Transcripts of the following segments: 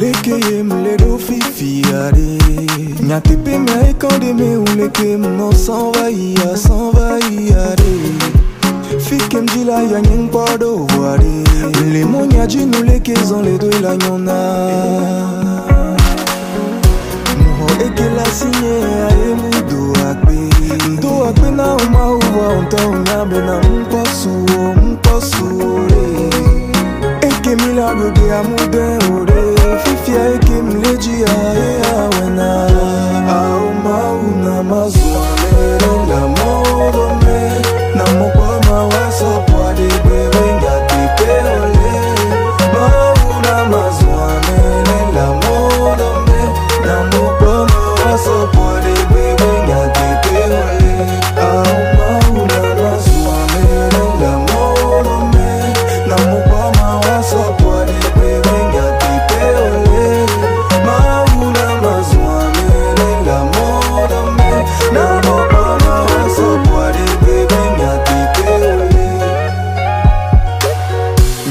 Leke me do fifi ade. Nyate pe me kande me ou leke mo s'envahit ade. Fikem di la ya nyeng pado wade. Le monya di nou leke zan le do la nyona. Muho eke la sinye ae mudo akbe. Do akbe na uma uwa onta unyabe na mpasu eke milagro de amude ore. Fifi eke mleji ae awena. Auma una mazwane la morome. Na mokoma waso kwa de bebe ngati peole. Mauna mazwane la morome. Na mokoma waso kwa de bebe ngati peole. Auma una mazwane la morome. Na mokoma waso kwa de bebe ngati peole. Mauna mazwane la morome. Na mokoma waso kwa de bebe ngati peole.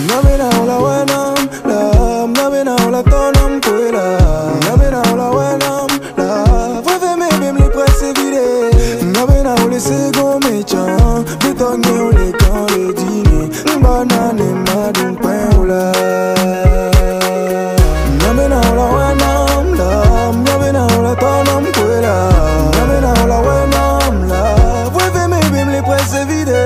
Namena ola wenam la, namena ola tonam kwela. Namena ola wenam la, veve me bim le presse vide. Namena ole sego mechan, bitonye ole kan le dîner. Banane madum peola. Namena ola wenam la, namena ola tonam kwela. Namena ola wenam la, veve me bim le presse vide.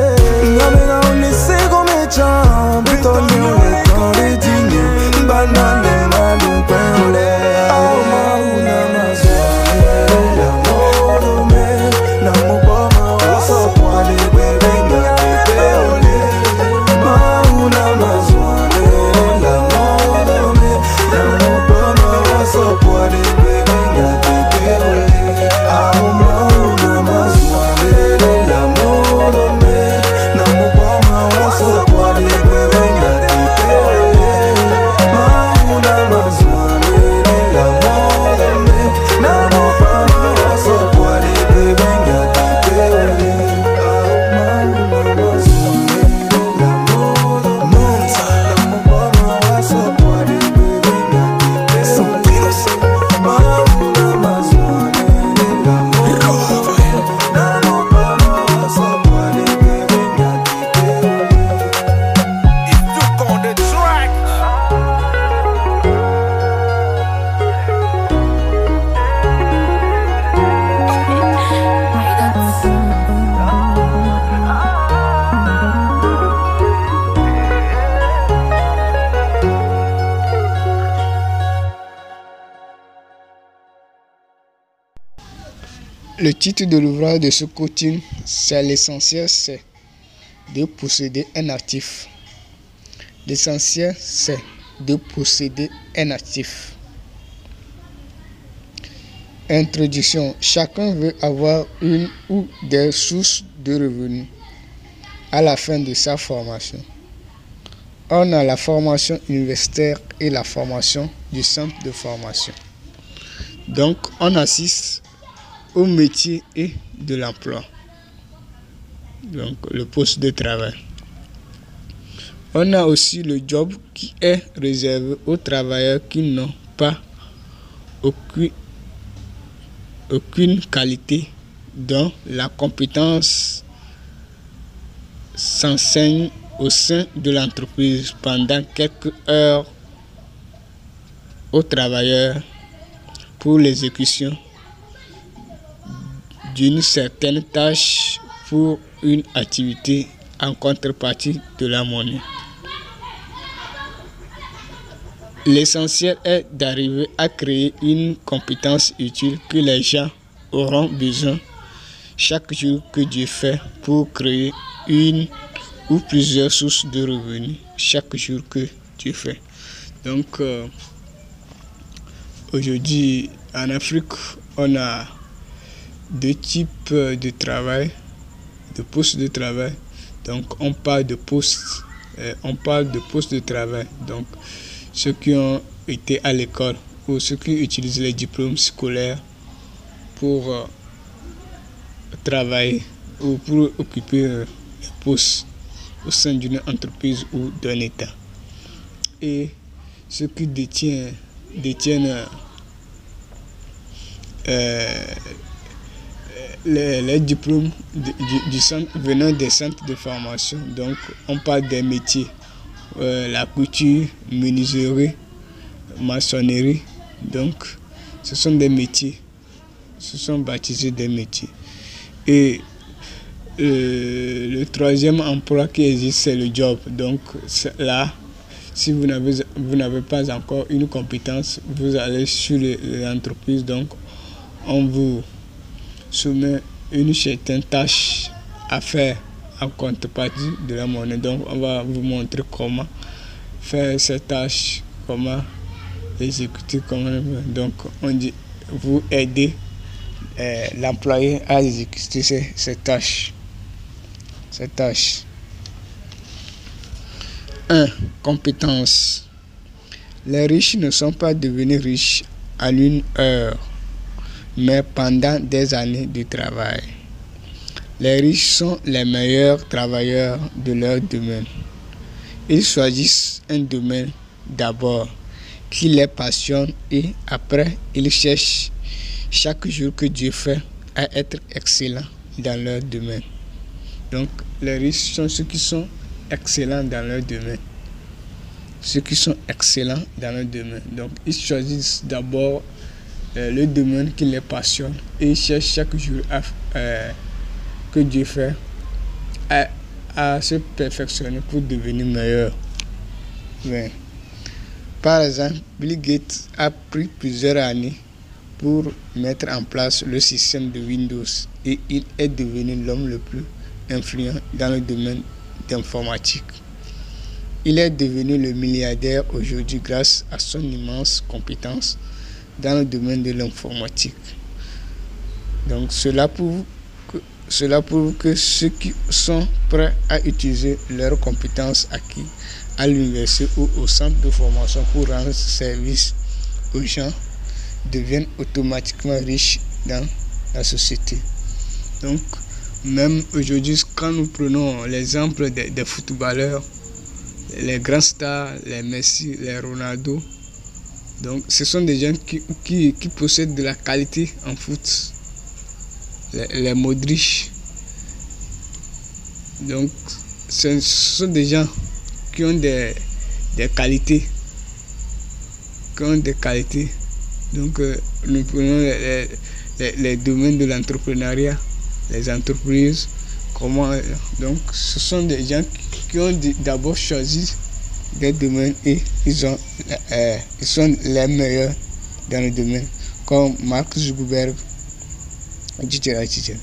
Namena ole sego mechan, bitonye ole kan le dîner. Banane madum peola. Auma una mazwane la morome. Na mokoma waso kwa de bebe ngati peole. Mauna mazwane la morome. Na mokoma waso kwa de bebe ngati peole. Auma una mazwane la morome. Na mokoma waso kwa de bebe ngati peole. Mauna mazwane la morome. Na mokoma waso kwa de bebe ngati peole. Auma una mazwane la morome. Monza na mokoma waso kwa de bebe ngati peole. Mauna mazwane la morome. Na mokoma waso kwa de bebe ngati peole. It's Duke on the track. Le titre de l'ouvrage de ce coaching, c'est l'essentiel, c'est de posséder un actif. L'essentiel, c'est de posséder un actif. Introduction. Chacun veut avoir une ou des sources de revenus à la fin de sa formation. On a la formation universitaire et la formation du centre de formation. Donc, on assiste au métier et de l'emploi. Donc, le poste de travail. On a aussi le job qui est réservé aux travailleurs qui n'ont pas aucune qualité, dont la compétence s'enseigne au sein de l'entreprise pendant quelques heures aux travailleurs pour l'exécution d'une certaine tâche pour une activité en contrepartie de la monnaie. L'essentiel est d'arriver à créer une compétence utile que les gens auront besoin chaque jour que Dieu fait pour créer une ou plusieurs sources de revenus chaque jour que Dieu fait. Donc, aujourd'hui, en Afrique, on a deux types de travail, de postes de travail. Donc, on parle de postes de travail. Donc, ceux qui ont été à l'école ou ceux qui utilisent les diplômes scolaires pour travailler ou pour occuper les postes au sein d'une entreprise ou d'un État. Et ceux qui détiennent détiennent les diplômes du centre, venant des centres de formation. Donc on parle des métiers, la couture, menuiserie, maçonnerie. Donc ce sont des métiers, ce sont baptisés des métiers. Et le troisième emploi qui existe, c'est le job. Donc là, si vous n'avez pas encore une compétence, vous allez sur l'entreprise. Donc on vous soumet une certaine tâche à faire en contrepartie de la monnaie. Donc on va vous montrer comment faire cette tâche, comment exécuter, donc on dit vous aider l'employé à exécuter ces tâches. 1. Compétences. Les riches ne sont pas devenus riches en une heure, mais pendant des années de travail. Les riches sont les meilleurs travailleurs de leur domaine. Ils choisissent un domaine d'abord qui les passionne et après ils cherchent chaque jour que Dieu fait à être excellents dans leur domaine. Donc les riches sont ceux qui sont excellents dans leur domaine. Donc ils choisissent d'abord le domaine qui les passionne et ils cherchent chaque jour que Dieu fait à se perfectionner pour devenir meilleur. Mais, par exemple, Bill Gates a pris plusieurs années pour mettre en place le système de Windows et il est devenu l'homme le plus influent dans le domaine d'informatique. Il est devenu le milliardaire aujourd'hui grâce à son immense compétence dans le domaine de l'informatique. Donc cela prouve que ceux qui sont prêts à utiliser leurs compétences acquises à l'université ou au centre de formation pour rendre service aux gens deviennent automatiquement riches dans la société. Donc même aujourd'hui, quand nous prenons l'exemple des footballeurs, les grands stars, les Messi, les Ronaldo, donc ce sont des gens qui possèdent de la qualité en foot. Les Modric. Donc ce sont des gens qui ont des qualités. Donc nous prenons les domaines de l'entrepreneuriat, les entreprises, donc ce sont des gens qui ont d'abord choisi des domaines et ils sont les meilleurs dans le domaine, comme Mark Zuckerberg, etc.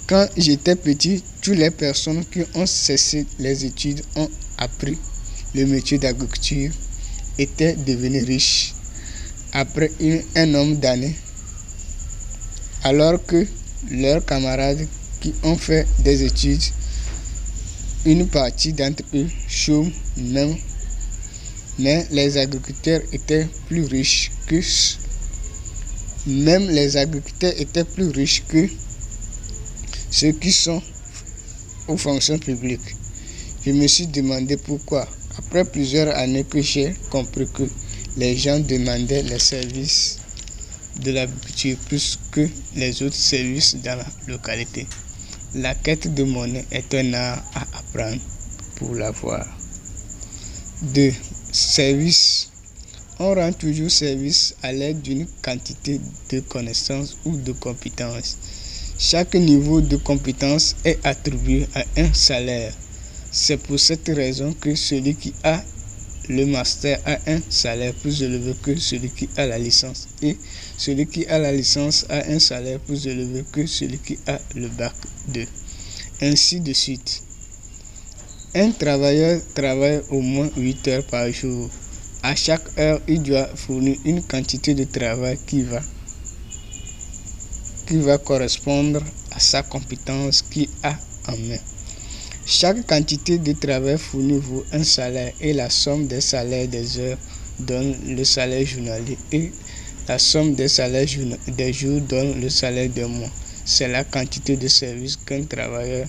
Quand j'étais petit, toutes les personnes qui ont cessé les études ont appris le métier d'agriculture étaient devenues riches après un nombre d'années, alors que leurs camarades qui ont fait des études, une partie d'entre eux chôment même, mais les agriculteurs étaient plus riches que ceux qui sont aux fonctions publiques. Je me suis demandé pourquoi. Après plusieurs années que j'ai compris que les gens demandaient les services de l'agriculture plus que les autres services dans la localité. La quête de monnaie est un art à apprendre pour l'avoir. 2. Service. On rend toujours service à l'aide d'une quantité de connaissances ou de compétences. Chaque niveau de compétence est attribué à un salaire. C'est pour cette raison que celui qui a le master a un salaire plus élevé que celui qui a la licence. Et celui qui a la licence a un salaire plus élevé que celui qui a le bac 2. Ainsi de suite. Un travailleur travaille au moins 8 heures par jour. À chaque heure, il doit fournir une quantité de travail qui va correspondre à sa compétence qu'il a en main. Chaque quantité de travail fourni vaut un salaire et la somme des salaires des heures donne le salaire journalier et la somme des salaires des jours donne le salaire des mois. C'est la quantité de service qu'un travailleur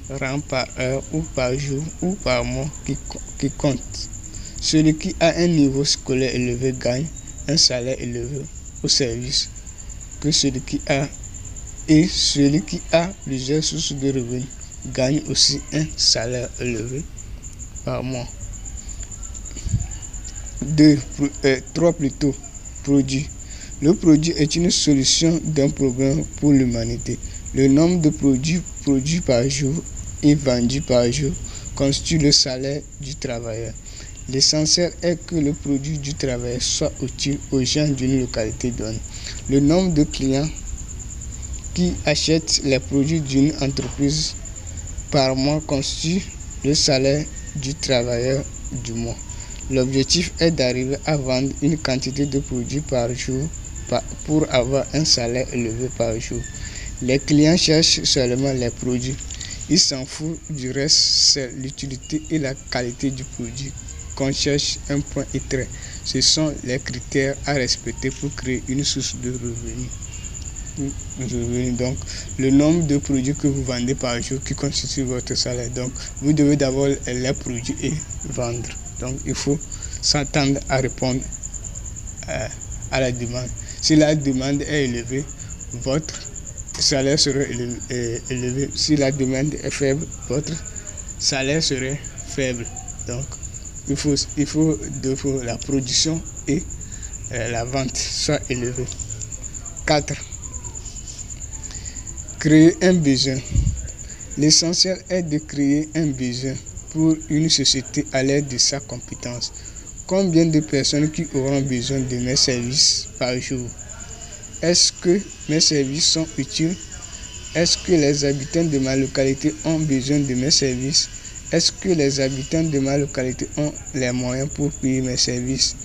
rend par heure ou par jour ou par mois qui compte. Celui qui a un niveau scolaire élevé gagne un salaire élevé au service que celui qui a, et celui qui a plusieurs sources de revenus gagne aussi un salaire élevé par mois. 3 plutôt. Produit. Le produit est une solution d'un problème pour l'humanité. Le nombre de produits produits par jour et vendus par jour constitue le salaire du travailleur. L'essentiel est que le produit du travail soit utile aux gens d'une localité donnée. Le nombre de clients qui achètent les produits d'une entreprise par mois constitue le salaire du travailleur du mois. L'objectif est d'arriver à vendre une quantité de produits par jour pour avoir un salaire élevé par jour. Les clients cherchent seulement les produits. Ils s'en foutent du reste, c'est l'utilité et la qualité du produit qu'on cherche. Un point et trait. Ce sont les critères à respecter pour créer une source de revenus. Donc, le nombre de produits que vous vendez par jour qui constitue votre salaire. Donc, vous devez d'abord les produire et vendre. Donc, il faut s'attendre à répondre à la demande. Si la demande est élevée, votre salaire serait élevé. Si la demande est faible, votre salaire serait faible. Donc, il faut la production et la vente soient élevées. 4. Créer un besoin. L'essentiel est de créer un besoin pour une société à l'aide de sa compétence. Combien de personnes qui auront besoin de mes services par jour? Est-ce que mes services sont utiles? Est-ce que les habitants de ma localité ont besoin de mes services? Est-ce que les habitants de ma localité ont les moyens pour payer mes services?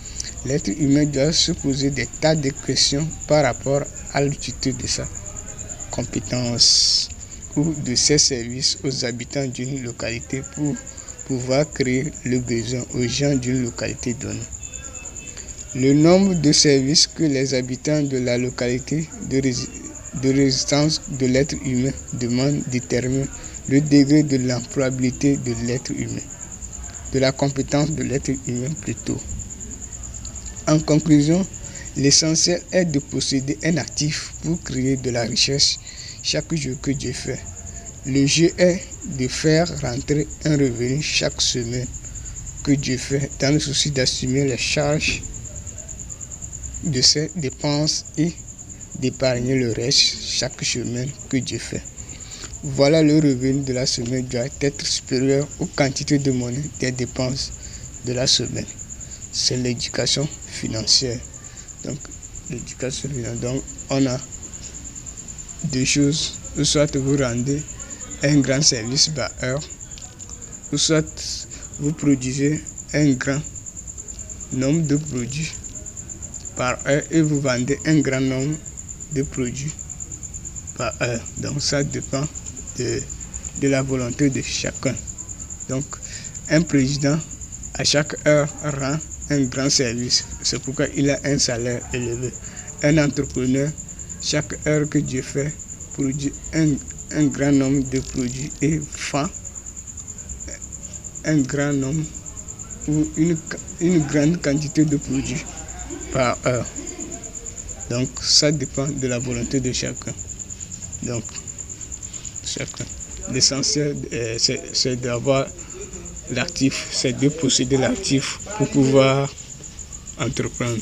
L'être humain doit se poser des tas de questions par rapport à l'utilité de sa compétence ou de ses services aux habitants d'une localité pour pouvoir créer le besoin aux gens d'une localité donnée. Le nombre de services que les habitants de la localité de résidence de l'être humain demandent détermine le degré de l'employabilité de l'être humain, de la compétence de l'être humain plutôt. En conclusion, l'essentiel est de posséder un actif pour créer de la richesse chaque jour que Dieu fait. Le jeu est de faire rentrer un revenu chaque semaine que Dieu fait dans le souci d'assumer les charges de ses dépenses et d'épargner le reste chaque semaine que Dieu fait. Voilà, le revenu de la semaine doit être supérieur aux quantités de monnaie des dépenses de la semaine. C'est l'éducation financière. Donc, l'éducation financière. Donc, on a deux choses. Soit vous rendez un grand service par heure, ou soit vous produisez un grand nombre de produits par heure et vous vendez un grand nombre de produits par heure. Donc, ça dépend de la volonté de chacun. Donc, un président à chaque heure rend un grand service. C'est pourquoi il a un salaire élevé. Un entrepreneur, chaque heure que Dieu fait, produit un grand nombre de produits et vend un grand nombre ou une grande quantité de produits par heure. Donc, ça dépend de la volonté de chacun. Donc, chacun. L'essentiel, c'est d'avoir l'actif, c'est de posséder l'actif pour pouvoir entreprendre.